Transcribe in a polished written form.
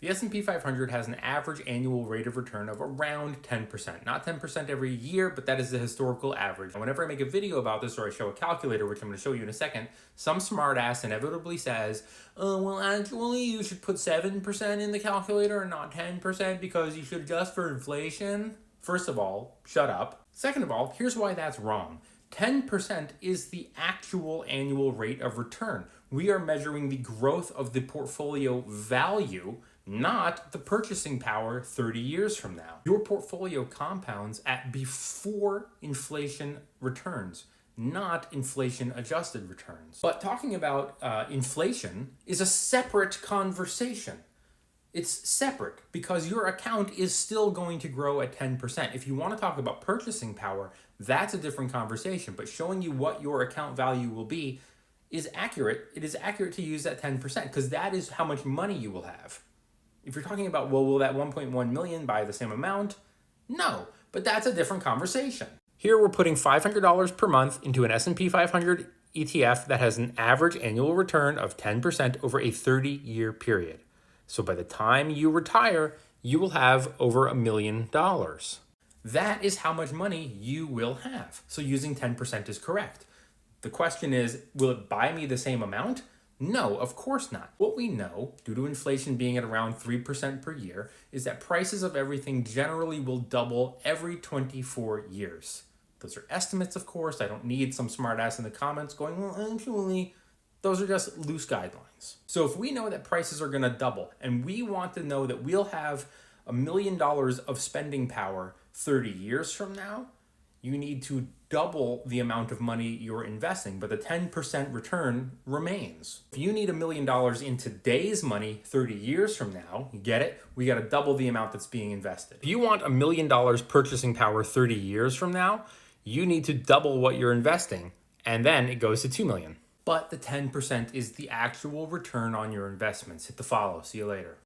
The S&P 500 has an average annual rate of return of around 10%. Not 10% every year, but that is the historical average. And whenever I make a video about this or I show a calculator, which I'm going to show you in a second, some smartass inevitably says, oh, well, actually, you should put 7% in the calculator and not 10% because you should adjust for inflation. First of all, shut up. Second of all, here's why that's wrong. 10% is the actual annual rate of return. We are measuring the growth of the portfolio value, not the purchasing power 30 years from now. Your portfolio compounds at before inflation returns, not inflation adjusted returns. But talking about inflation is a separate conversation. It's separate because your account is still going to grow at 10%. If you want to talk about purchasing power, that's a different conversation. But showing you what your account value will be is accurate. It is accurate to use that 10% because that is how much money you will have. If you're talking about, well, will that 1.1 million buy the same amount? No, but that's a different conversation. Here we're putting $500 per month into an S&P 500 ETF that has an average annual return of 10% over a 30-year period. So by the time you retire, you will have over $1 million. That is how much money you will have. So using 10% is correct. The question is, will it buy me the same amount? No, of course not. What we know, due to inflation being at around 3% per year, is that prices of everything generally will double every 24 years. Those are estimates, of course. I don't need some smartass in the comments going, well, actually, those are just loose guidelines. So if we know that prices are going to double and we want to know that we'll have $1 million of spending power 30 years from now, you need to double the amount of money you're investing, but the 10% return remains. If you need $1 million in today's money 30 years from now, you get it? We got to double the amount that's being invested. If you want $1 million purchasing power 30 years from now, you need to double what you're investing, and then it goes to 2 million. But the 10% is the actual return on your investments. Hit the follow. See you later.